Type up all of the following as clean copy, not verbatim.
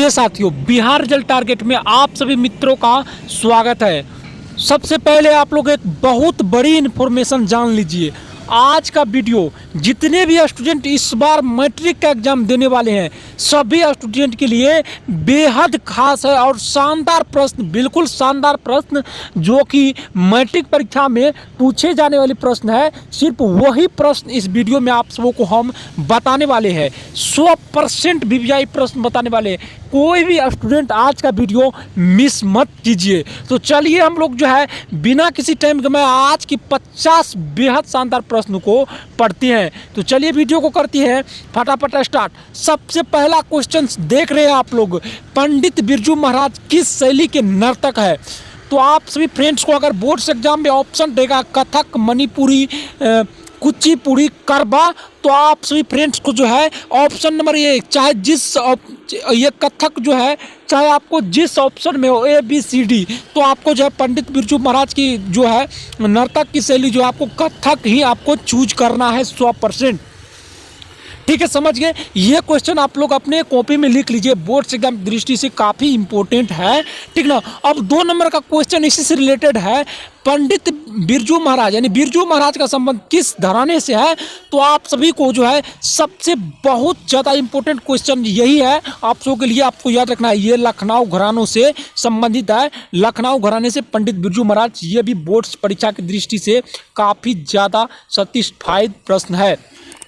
चलिए साथियों, Bihar result target में आप सभी मित्रों का स्वागत है। सबसे पहले आप लोग एक बहुत बड़ी इन्फॉर्मेशन जान लीजिए। आज का वीडियो जितने भी स्टूडेंट इस बार मैट्रिक का एग्जाम देने वाले हैं, सभी स्टूडेंट के लिए बेहद खास है और शानदार प्रश्न, बिल्कुल शानदार प्रश्न जो कि मैट्रिक परीक्षा में पूछे जाने वाले प्रश्न है। सिर्फ वही प्रश्न इस वीडियो में आप सबों को हम बताने वाले हैं। 100% वीवीआई प्रश्न बताने वाले हैं। कोई भी स्टूडेंट आज का वीडियो मिस मत कीजिए। तो चलिए हम लोग जो है बिना किसी टाइम के मैं आज की 50 बेहद शानदार प्रश्न को पढ़ते हैं। तो चलिए वीडियो को करती है फटाफट स्टार्ट। सबसे पहला क्वेश्चन देख रहे हैं आप लोग, पंडित बिरजू महाराज किस शैली के नर्तक है? तो आप सभी फ्रेंड्स को अगर बोर्ड्स एग्जाम में ऑप्शन देगा कथक, मणिपुरी, कुचिपुड़ी, करबा, तो आप सभी फ्रेंड्स को जो है ऑप्शन नंबर ए, चाहे जिस ये कथक जो है चाहे आपको जिस ऑप्शन में हो ABCD, तो आपको जो है पंडित बिरजू महाराज की जो है नर्तक की शैली जो है आपको कथक ही आपको चूज करना है 100%। ठीक है, समझ गए। ये क्वेश्चन आप लोग अपने कॉपी में लिख लीजिए, बोर्ड एग्जाम की दृष्टि से काफ़ी इंपॉर्टेंट है। ठीक ना। अब 2 नंबर का क्वेश्चन इसी से रिलेटेड है। पंडित बिरजू महाराज यानी बिरजू महाराज का संबंध किस घराने से है? तो आप सभी को जो है सबसे बहुत ज़्यादा इंपॉर्टेंट क्वेश्चन यही है आप सबके लिए, आपको याद रखना है। ये लखनऊ घरानों से संबंधित है। लखनऊ घराने से पंडित बिरजू महाराज, ये भी बोर्ड्स परीक्षा की दृष्टि से काफ़ी ज़्यादा सैटिस्फाइड प्रश्न है।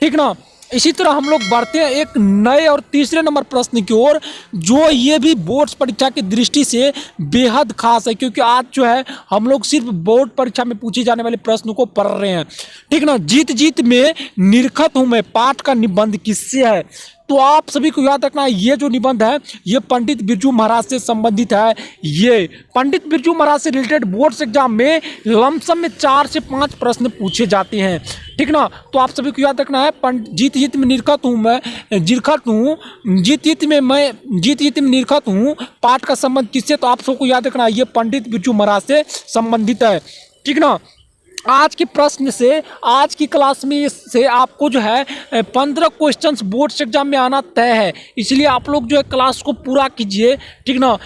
ठीक ना। इसी तरह हम लोग बढ़ते हैं एक नए और तीसरे नंबर प्रश्न की ओर, जो ये भी बोर्ड्स परीक्षा की दृष्टि से बेहद खास है, क्योंकि आज जो है हम लोग सिर्फ बोर्ड परीक्षा में पूछे जाने वाले प्रश्न को पढ़ रहे हैं। ठीक ना। जीत जीत में निरखत हूँ मैं पाठ का निबंध किससे है? तो आप सभी को याद रखना है, ये जो निबंध है ये पंडित बिरजू महाराज से संबंधित है। ये पंडित बिरजू महाराज से रिलेटेड बोर्ड्स एग्जाम में लमसम में 4 से 5 प्रश्न पूछे जाते हैं। ठीक ना। तो आप सभी को याद रखना है, जीत जीत में निरखत हूँ मैं, जीत जीत में निरखत हूँ पाठ का संबंध किससे? तो आप सबको याद रखना है ये पंडित बिरजू महाराज से संबंधित है। ठीक ना। आज के प्रश्न से, आज की क्लास में से आपको जो है 15 क्वेश्चंस बोर्ड्स एग्जाम में आना तय है, इसलिए आप लोग जो है क्लास को पूरा कीजिए। ठीक ना।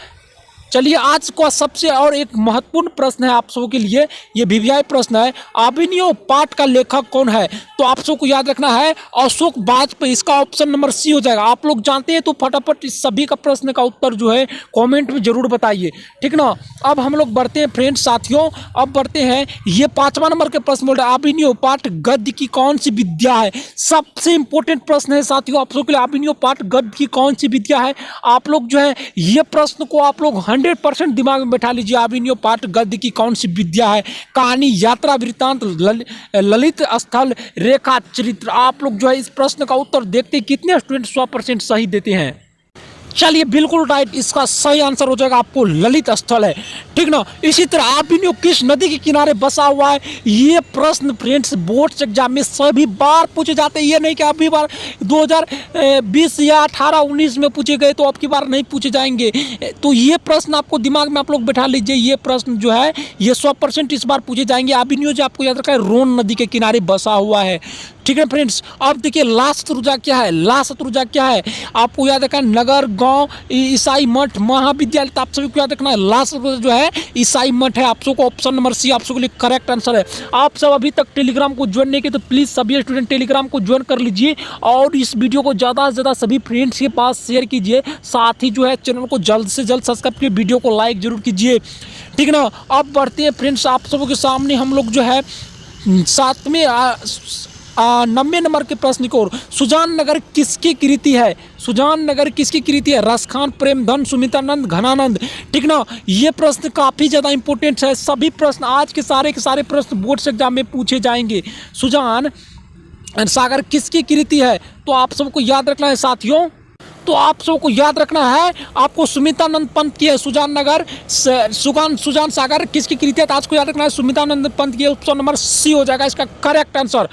चलिए आज का सबसे और एक महत्वपूर्ण प्रश्न है आप सबों के लिए, ये वीवीआई प्रश्न है। अभिनव पाठ का लेखक कौन है? तो आप सबको याद रखना है अशोक वाजपेयी। इसका ऑप्शन नंबर सी हो जाएगा। आप लोग जानते हैं तो फटाफट इस सभी का प्रश्न का उत्तर जो है कमेंट में जरूर बताइए। ठीक ना। अब हम लोग बढ़ते हैं फ्रेंड्स साथियों, अब बढ़ते हैं ये 5वां नंबर के प्रश्न बोल रहे हैं, अभिनव पाठ गद्य की कौन सी विद्या है? सबसे इंपॉर्टेंट प्रश्न है साथियों आप सबके लिए, अभिनव पाठ गद्य की कौन सी विद्या है? आप लोग जो है ये प्रश्न को आप लोग 100% दिमाग में बैठा लीजिए। अभिनव पाठ गद्य की कौन सी विद्या है? कहानी, यात्रा, वृत्तांत, ललित स्थल, रेखा, चरित्र। आप लोग जो है इस प्रश्न का उत्तर देखते कितने स्टूडेंट 100% सही देते हैं? चलिए बिल्कुल राइट, इसका सही आंसर हो जाएगा आपको ललित स्थल है। ठीक ना। इसी तरह अभिनव किस नदी के किनारे बसा हुआ है? ये प्रश्न फ्रेंड्स बोर्ड्स एग्जाम में सभी बार पूछे जाते हैं। ये नहीं कि अभी बार 2020 या 18-19 में पूछे गए तो अब की बार नहीं पूछे जाएंगे। तो ये प्रश्न आपको दिमाग में आप लोग बैठा लीजिए, ये प्रश्न जो है ये 100% इस बार पूछे जाएंगे। अभिनव जो आपको याद रखा है रोन नदी के किनारे बसा हुआ है। ठीक है फ्रेंड्स। अब देखिए ला शत्रुंजय क्या है? ला शत्रुंजय क्या है? आपको याद रखना है नगर, गांव, ईसाई मठ, महाविद्यालय। तो आप सभी को याद रखना है ला शत्रुंजय जो है ईसाई मठ है। आप सबको ऑप्शन नंबर सी आप सबके लिए करेक्ट आंसर है। आप सब अभी तक टेलीग्राम को ज्वाइन नहीं किए तो प्लीज़ सभी स्टूडेंट टेलीग्राम को ज्वाइन कर लीजिए और इस वीडियो को ज़्यादा से ज़्यादा सभी फ्रेंड्स के पास शेयर कीजिए। साथ ही जो है चैनल को जल्द से जल्द सब्सक्राइब कीजिए, वीडियो को लाइक जरूर कीजिए। ठीक ना। अब बढ़ते हैं फ्रेंड्स आप सबों के सामने हम लोग जो है 7वें 90 नंबर के प्रश्न की ओर। सुजान नगर किसकी कृति है? सुजान नगर किसकी कृति है? रसखान, प्रेमधन, सुमित्रानंद, घनानंद। ठीक ना। ये प्रश्न काफ़ी ज़्यादा इंपॉर्टेंट है। सभी प्रश्न आज के सारे प्रश्न बोर्ड्स एग्जाम में पूछे जाएंगे। सुजान सागर किसकी कृति है? तो आप सबको याद रखना है साथियों, तो आप सबको याद रखना है आपको सुमित्रानंद पंत की है सुजान नगर। सुजान सागर किसकी कृति है? तो आज को याद रखना है सुमित्रानंद पंत की। ऑप्शन नंबर सी हो जाएगा इसका करेक्ट आंसर।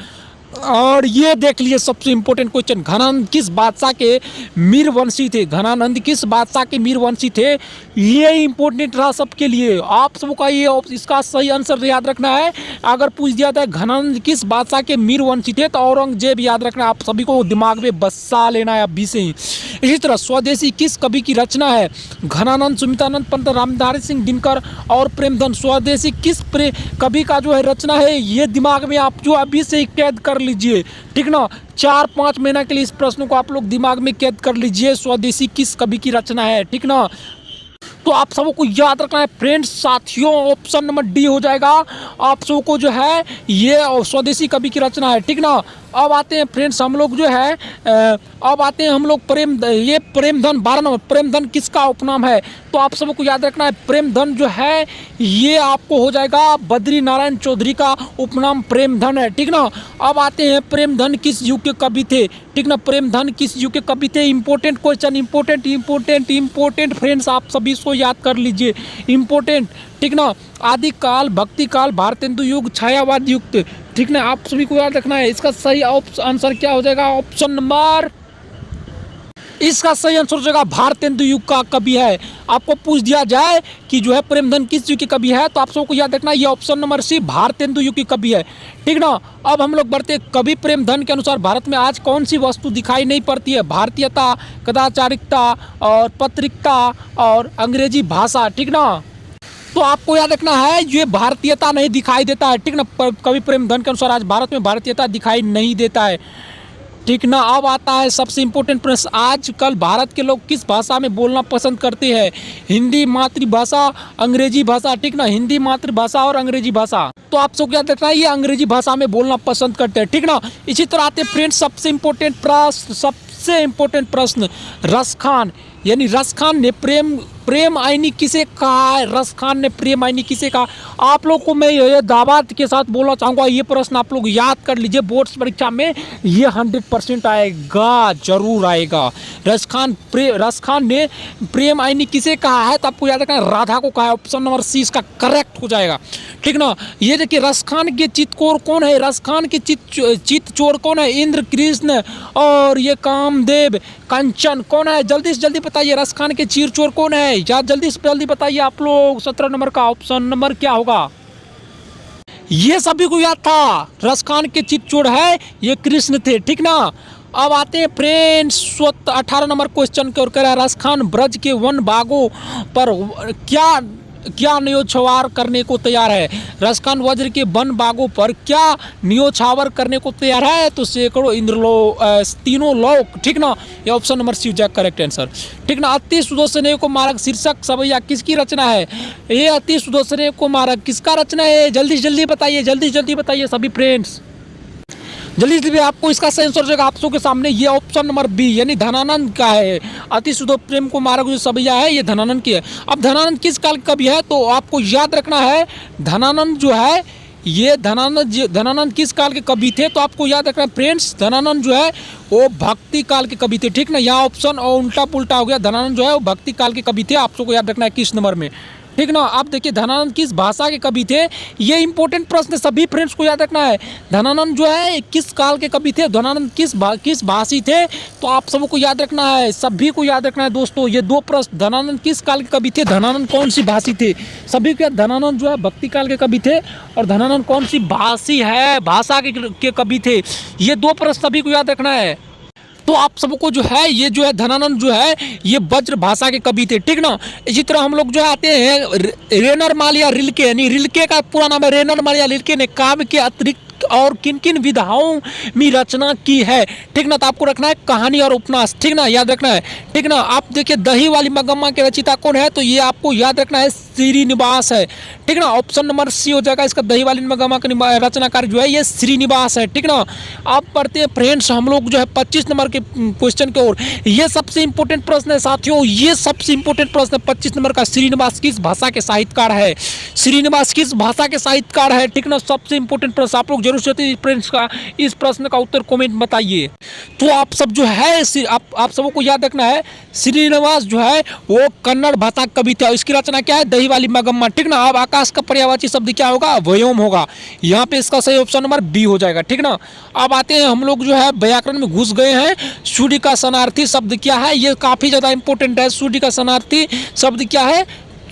और ये देख लीजिए सबसे इंपॉर्टेंट क्वेश्चन, घनानंद किस बादशाह के मीरवंशी थे? घनानंद किस बादशाह के मीरवंशी थे? ये इंपॉर्टेंट रहा सबके लिए। आप सबका ये इसका सही आंसर याद रखना है। अगर पूछ दिया था घनानंद किस बादशाह के मीरवंशी थे तो औरंगजेब याद रखना। आप सभी को दिमाग में बसा लेना है अभी से ही। इसी तरह स्वदेशी किस कवि की रचना है? घनानंद, सुमित्रानंद पंत, रामधारी सिंह दिनकर और प्रेमधन। स्वदेशी किस कवि का जो है रचना है, ये दिमाग में आप जो अभी से ही कैद कर लीजिए, ठीक ना। 4-5 महीना के लिए इस प्रश्न को आप लोग दिमाग में कैद कर लीजिए, स्वदेशी किस कवि की रचना है, ठीक ना। तो आप सबको याद रखना है फ्रेंड्स, साथियों, ऑप्शन नंबर डी हो जाएगा आप सबको जो है ये स्वदेशी कवि की रचना है, ठीक ना। अब आते हैं फ्रेंड्स हम लोग जो है अब आते हैं हम लोग प्रेमधन 12 नंबर, प्रेमधन किसका उपनाम है? तो आप सबको याद रखना है प्रेमधन जो है ये आपको हो जाएगा बद्री नारायण चौधरी का उपनाम प्रेमधन है, ठीक ना। अब आते हैं प्रेमधन किस युग के कवि थे, ठीक ना। प्रेमधन किस युग के कवि थे? इंपॉर्टेंट क्वेश्चन, इंपॉर्टेंट फ्रेंड्स, आप सभी इसको याद कर लीजिए, इंपॉर्टेंट, ठीक ना। आदिकाल, भक्ति काल, भारतेंदु युग, छायावाद युग, ठीक ना। आप सभी को याद रखना है। इसका सही आंसर क्या हो जाएगा? ऑप्शन नंबर, इसका सही आंसर हो जाएगा भारतेंदु युग का कवि है। आपको पूछ दिया जाए कि जो है प्रेमधन किस युग की कवि है तो आप सबको याद रखना ये ऑप्शन नंबर सी भारतेंदु युग की कवि है, ठीक ना। अब हम लोग बढ़ते कवि प्रेमधन के अनुसार भारत में आज कौन सी वस्तु दिखाई नहीं पड़ती है? भारतीयता, कदाचारिकता और पत्रिकता और अंग्रेजी भाषा, ठीक ना। तो आपको याद रखना है ये भारतीयता नहीं दिखाई देता है, ठीक ना। कवि प्रेमधन के अनुसार आज भारत में भारतीयता दिखाई नहीं देता है, ठीक ना। अब आता है सबसे इम्पोर्टेंट प्रश्न, आजकल भारत के लोग किस भाषा में बोलना पसंद करते हैं? हिंदी मातृभाषा, अंग्रेजी भाषा, ठीक ना। हिंदी मातृभाषा और अंग्रेजी भाषा, तो आप सबको याद रखना है ये अंग्रेजी भाषा में बोलना पसंद करते हैं, ठीक ना। इसी तरह आते फ्रेंड्स सबसे इम्पोर्टेंट प्रश्न, रसखान यानी रसखान ने प्रेम आईनी किसे कहा है? रसखान ने प्रेम आईनी किसे कहा? आप लोग को मैं ये दावत के साथ बोलना चाहूँगा, ये प्रश्न आप लोग याद कर लीजिए, बोर्ड्स परीक्षा में ये 100% आएगा, जरूर आएगा। रसखान ने प्रेम आईनी किसे कहा है? तो आपको याद रखना है राधा को कहा है, ऑप्शन नंबर सी इसका करेक्ट हो जाएगा, ठीक ना। ये देखिए रसखान के चित्तचोर कौन है? रसखान के चित्तचोर कौन है? इंद्र, कृष्ण और ये कामदेव, कंचन कौन है? जल्दी से जल्दी बताइए, रसखान के चित्तचोर कौन है? या जल्दी से जल्दी बताइए आप लोग। 17 नंबर का ऑप्शन नंबर क्या होगा? ये सभी को याद था, रसखान के चित्तचोर है ये कृष्ण थे, ठीक ना। अब आते हैं फ्रेंड्स 18 नंबर क्वेश्चन के, और कह रहा है रसखान ब्रज के वन बागों पर क्या न्योछावर करने को तैयार है? रसखान वज्र के वन बागों पर क्या न्योछावर करने को तैयार है? तो सैकड़ों इंद्रलोक, तीनों लोक, ठीक ना। ये ऑप्शन नंबर सी हो करेक्ट आंसर, ठीक ना। अति सुदर्शने को मारक शीर्षक सवैया किसकी रचना है? ये अति सुदर्शने को मारक किसका रचना है? जल्दी जल्दी बताइए, जल्दी जल्दी बताइए सभी फ्रेंड्स, जल्दी जल्दी। आपको इसका सही आंसर जाएगा आप सबके सामने, ये ऑप्शन नंबर बी यानी धनानंद का है। अति सुदो प्रेम को मारक जो सवैया है ये धनानंद की है। अब धनानंद किस काल का कवि है? तो आपको याद रखना है धनानंद जो है ये धनानंद किस काल के कवि थे? तो आपको याद रखना है फ्रेंड्स धनानंद जो है वो भक्ति काल के कवि थे, ठीक ना। यहाँ ऑप्शन और उल्टा पुल्टा हो गया, धनानंद जो है वो भक्ति काल के कवि थे, आप सबको याद रखना है किस नंबर में, ठीक ना। आप देखिए धनानंद किस भाषा के कवि थे? ये इंपॉर्टेंट प्रश्न सभी फ्रेंड्स को याद रखना है। धनानंद जो है किस काल के कवि थे? धनानंद किस भाषी थे? तो आप सबको याद रखना है, सभी को याद रखना है दोस्तों, ये दो प्रश्न, धनानंद किस काल के कवि थे, धनानंद कौन सी भाषी थे? सभी को याद, धनानंद जो है भक्ति काल के कवि थे और धनानंद कौन सी भाषा के कवि थे? ये दो प्रश्न सभी को याद रखना है। तो आप सबको जो है ये जो है धनानंद जो है ये वज्र भाषा के कवि थे, ठीक ना। इसी तरह हम लोग जो आते हैं रेनर माल या रिल्के, यानी रिल्के का पूरा नाम है रेनर माल या रिल्के ने काव्य के अतिरिक्त और किन किन विधाओं में रचना की है, ठीक ना। तो आपको रखना है कहानी और उपन्यास, ठीक ना, याद रखना है, ठीक ना। आप देखिए दही वाली मगम्मा के रचिता कौन है? तो ये आपको याद रखना है श्रीनिवास है, ठीक ना। ऑप्शन नंबर सी हो जाएगा इसका, दही वाली मगम्मा का रचनाकार जो है ये श्रीनिवास है, ठीक ना। आप पढ़ते हैं फ्रेंड्स हम लोग जो है 25 नंबर के क्वेश्चन की ओर। ये सबसे इंपॉर्टेंट प्रश्न है साथियों, ये सबसे इंपॉर्टेंट प्रश्न है 25 नंबर का, श्रीनिवास किस भाषा के साहित्यकार है? श्रीनिवास किस भाषा के साहित्यकार है, ठीक ना। सबसे इंपॉर्टेंट प्रश्न, आप लोग जरूर से फ्रेंड्स का इस प्रश्न का उत्तर कमेंट बताइए। तो आप सब जो है आप सबको याद रखना है श्रीनिवास जो है वो कन्नड़ भाषा कवि थे। इसकी रचना क्या है? दही वाली मगम्मा, ठीक ना। अब आकाश का पर्यायवाची शब्द क्या होगा? व्योम होगा। यहाँ पे इसका सही ऑप्शन नंबर बी हो जाएगा, ठीक ना। अब आते हैं हम लोग जो है व्याकरण में घुस गए हैं। सूर्य का शरणार्थी शब्द क्या है? ये काफी ज्यादा इंपॉर्टेंट है। सूर्य का शरणार्थी शब्द क्या है?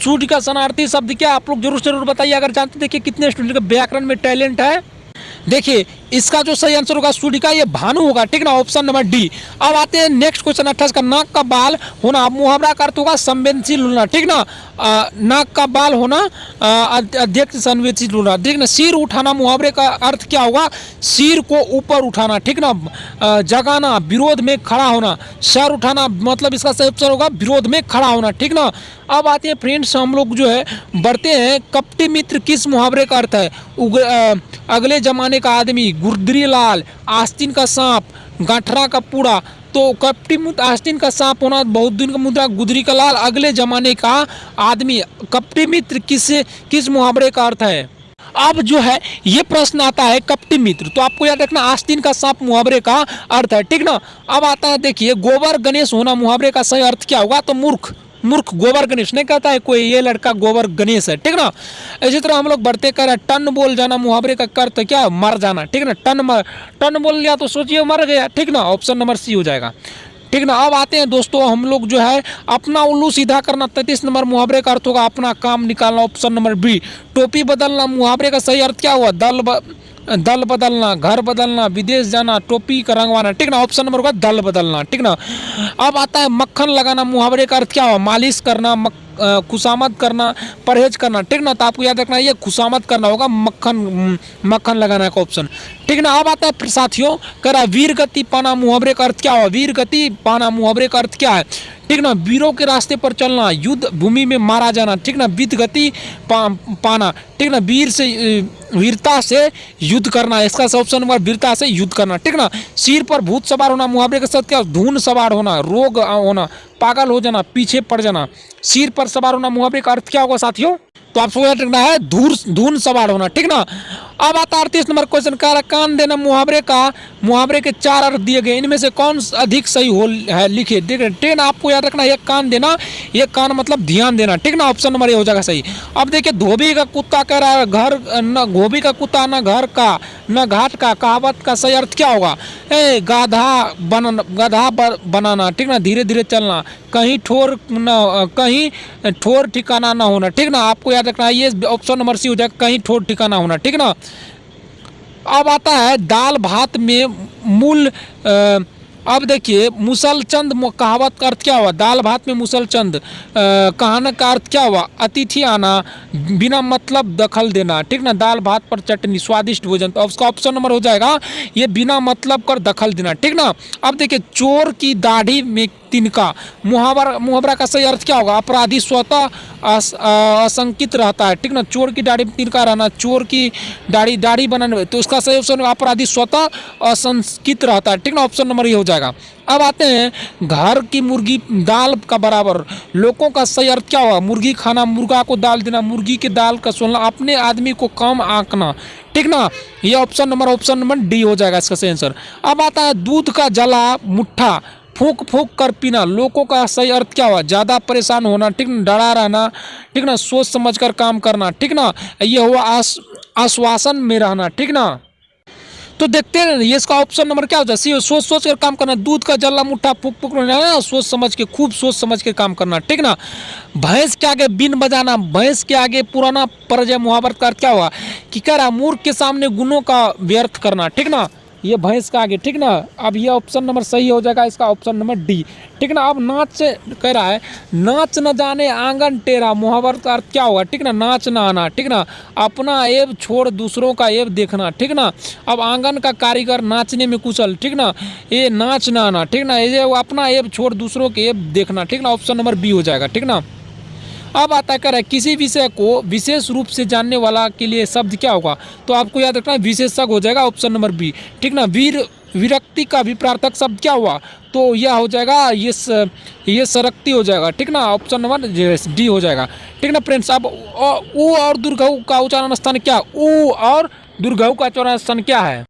सूर्य का शरणार्थी शब्द क्या? आप लोग जरूर बताइए अगर जानते। देखिए कितने स्टूडेंट का व्याकरण में टैलेंट है। देखिए इसका जो सही आंसर होगा सूर्य का, ये भानु होगा, ठीक ना, ऑप्शन नंबर डी। अब आते हैं नेक्स्ट क्वेश्चन 28 का। नाक का बाल होना मुहावरा का अर्थ होगा संवेदनशील होना, ठीक ना। नाक का बाल होना अधिक संवेदनशील होना, ठीक ना। सिर उठाना मुहावरे का अर्थ क्या होगा? सिर को ऊपर उठाना, ठीक ना। जगाना विरोध में खड़ा होना। सर उठाना मतलब इसका सही आंसर होगा विरोध में खड़ा होना, ठीक ना। अब आते हैं फ्रेंड्स हम लोग जो है बढ़ते हैं। कपटी मित्र किस मुहावरे का अर्थ है? अगले जमाने का आदमी, गुर्दरी लाल, आस्तीन का सांप, गांठरा का पूड़ा। तो कपटी मित्र आस्तीन का सांप होना, बहुत दिन का मुद्रा, गुदरी का लाल, अगले जमाने का आदमी। कपटी मित्र किस मुहावरे का अर्थ है? अब जो है ये प्रश्न आता है कपटी मित्र, तो आपको याद रखना आस्तीन का सांप मुहावरे का अर्थ है, ठीक ना। अब आता है देखिए गोबर गणेश होना मुहावरे का सही अर्थ क्या होगा? तो मूर्ख गोबर गणेश नहीं कहता है कोई, ये लड़का गोबर गणेश है, ठीक ना। इसी तरह हम लोग बढ़ते कर टन बोल जाना मुहावरे का अर्थ क्या? मर जाना, ठीक ना। टन बोल लिया तो सोचिए मर गया, ठीक ना। ऑप्शन नंबर सी हो जाएगा, ठीक ना। अब आते हैं दोस्तों हम लोग जो है अपना उल्लू सीधा करना, 33 नंबर मुहावरे का अर्थ होगा अपना काम निकालना, ऑप्शन नंबर बी। टोपी बदलना मुहावरे का सही अर्थ क्या हुआ? दल बदलना, घर बदलना, विदेश जाना, टोपी का रंगवाना, ठीक ना। ऑप्शन नंबर होगा दल बदलना, ठीक ना। अब आता है मक्खन लगाना मुहावरे का अर्थ क्या हुआ? मालिश करना, खुशामद करना, परहेज करना, ठीक ना। तो आपको याद रखना ये खुशामद करना होगा, मक्खन लगाना का ऑप्शन, ठीक ना। अब आता है साथियों करा वीर गति पाना मुहावरे का अर्थ क्या हुआ? वीर गति पाना मुहावरे का अर्थ क्या है? ठीक ना। वीरों के रास्ते पर चलना, युद्ध भूमि में मारा जाना, ठीक ना। वीर गति पाना, ठीक ना। वीरता से युद्ध करना, इसका ऑप्शन नंबर वीरता से युद्ध करना, ठीक ना। सिर पर भूत सवार होना मुहावरे के साथ क्या? धून सवार होना, रोग होना, पागल हो जाना, पीछे पड़ जाना। सिर पर सवार होना मुहावरे का अर्थ क्या होगा साथियों? तो आपको याद रखना है धून सवार होना, ठीक ना। अब आता 38 नंबर क्वेश्चन का। कान देना मुहावरे के 4 अर्थ दिए गए, इनमें से कौन अधिक सही हो है लिखिए, ठीक है। ठीक ना। आपको याद रखना एक कान देना, एक कान मतलब ध्यान देना, ठीक ना। ऑप्शन नंबर ये हो जाएगा सही। अब देखिए धोबी का कुत्ता कह रहा है घर न धोबी का कुत्ता न घर का न घाट का, कहावत का सही अर्थ क्या होगा? गधा बनाना, ठीक ना। धीरे धीरे चलना, कहीं ठोर ठिकाना ना होना, ठीक ना। आपको याद रखना है ये ऑप्शन नंबर सी हो जाएगा, कहीं ठोर ठिकाना होना, ठीक ना। अब आता है दाल भात में मूल अब देखिए मुसलचंद कहावत का अर्थ क्या हुआ? दाल भात में मुसलचंद कहाना का अर्थ क्या हुआ? अतिथि आना, बिना मतलब दखल देना, ठीक ना। दाल भात पर चटनी, स्वादिष्ट भोजन, तो उसका ऑप्शन नंबर हो जाएगा ये बिना मतलब कर दखल देना, ठीक ना। अब देखिए चोर की दाढ़ी में तिनका मुहावरा का सही अर्थ क्या होगा? अपराधी स्वतः असंकित रहता है, ठीक ना। चोर की दाढ़ी में तिनका रहना, चोर की दाढ़ी बनाने, तो इसका सही ऑप्शन अपराधी स्वतः असंकित रहता है, ठीक ना। ऑप्शन नंबर ये हो जाएगा। अब आते हैं घर की मुर्गी दाल का बराबर, लोगों का सही अर्थ क्या होगा? मुर्गी खाना, मुर्गा को दाल देना, मुर्गी के दाल का सोलना, अपने आदमी को कम आंकना, ठीक ना। ये ऑप्शन नंबर डी हो जाएगा इसका सही आंसर। अब आता है दूध का जला मुट्ठा फूंक फूंक कर पीना, लोगों का सही अर्थ क्या हुआ? ज़्यादा परेशान होना, ठीक ना। डरा रहना, ठीक ना। सोच समझ कर काम करना, ठीक ना। ये हुआ आश्वासन में रहना, ठीक ना। तो देखते हैं ये इसका ऑप्शन नंबर क्या हो जाए? सोच कर काम करना, दूध का जल्ला मुट्ठा फूक फूक रहना, सोच समझ के, खूब सोच समझ के काम करना, ठीक ना। भैंस के आगे बीन बजाना, भैंस के आगे पुराना परिचय मुहावरत का अर्थ क्या हुआ? कि कह रहा मूर्ख के सामने गुणों का व्यर्थ करना, ठीक ना। ये भैंस का आगे, ठीक ना। अब ये ऑप्शन नंबर सही हो जाएगा इसका ऑप्शन नंबर डी, ठीक ना। अब नाच कह रहा है नाच न जाने आंगन टेरा, मुहावरत का अर्थ क्या होगा? ठीक ना। नाच ना आना, ठीक ना। अपना ऐब छोड़ दूसरों का ऐब देखना, ठीक ना। अब आंगन का कारीगर नाचने में कुशल, ठीक ना। ये नाच ना आना, ठीक ना। ये अपना ऐब छोड़ दूसरों के ऐब देखना, ठीक ना। ऑप्शन नंबर बी हो जाएगा, ठीक ना। अब आता है किसी विषय को विशेष रूप से जानने वाला के लिए शब्द क्या होगा? तो आपको याद रखना विशेषज्ञ हो जाएगा, ऑप्शन नंबर बी, ठीक ना। विरक्ति का विपरार्थक शब्द क्या हुआ? तो यह हो जाएगा ये सरक्ति हो जाएगा, ठीक ना। ऑप्शन नंबर डी हो जाएगा, ठीक ना फ्रेंड्स। अब ऊ और दुर्घऊ का उच्चारण स्थान क्या? ऊ और दुर्घऊ का उच्चारण स्थान क्या है?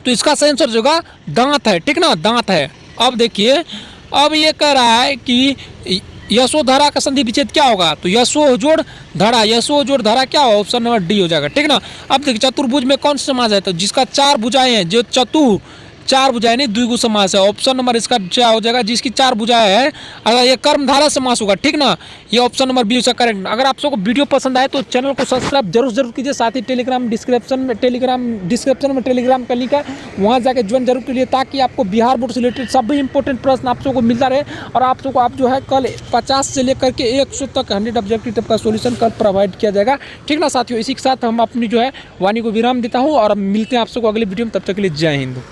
तो इसका सही आंसर होगा दांत है, ठीक ना। दांत है। अब देखिए अब ये कह रहा है कि यशोधरा का संधि विच्छेद क्या होगा, तो यशो जोड़ धरा, यशो जोड़ धरा क्या होगा, ऑप्शन नंबर डी हो जाएगा, ठीक ना। अब देखिए चतुर्भुज में कौन सा समास है, तो जिसका 4 भुजाएं हैं, जो चतु 4 भुजाएं नहीं द्विगु समास है, ऑप्शन नंबर इसका क्या हो जाएगा, जिसकी 4 भुजाएं हैं, अगर ये कर्मधारा समास होगा, ठीक ना। ये ऑप्शन नंबर बी उसका करेक्ट। अगर आप सबको वीडियो पसंद आए तो चैनल को सब्सक्राइब जरूर कीजिए, साथ ही टेलीग्राम डिस्क्रिप्शन में टेलीग्राम का लिंक है, वहाँ जाकर ज्वाइन जरूर कीजिए, ताकि आपको बिहार बोर्ड से रिलेटेड सभी इंपॉर्टेंट प्रश्न आप सबको मिलता रहे, और आप सबको आप जो है कल 50 से लेकर के 100 तक 100 ऑब्जेक्टिव टाइप का सोल्यूशन कल प्रोवाइड किया जाएगा, ठीक ना साथियों। इसी के साथ हम अपनी जो है वाणी को विराम देता हूँ और मिलते हैं आप सबको अगले वीडियो में, तब तक के लिए जय हिंद।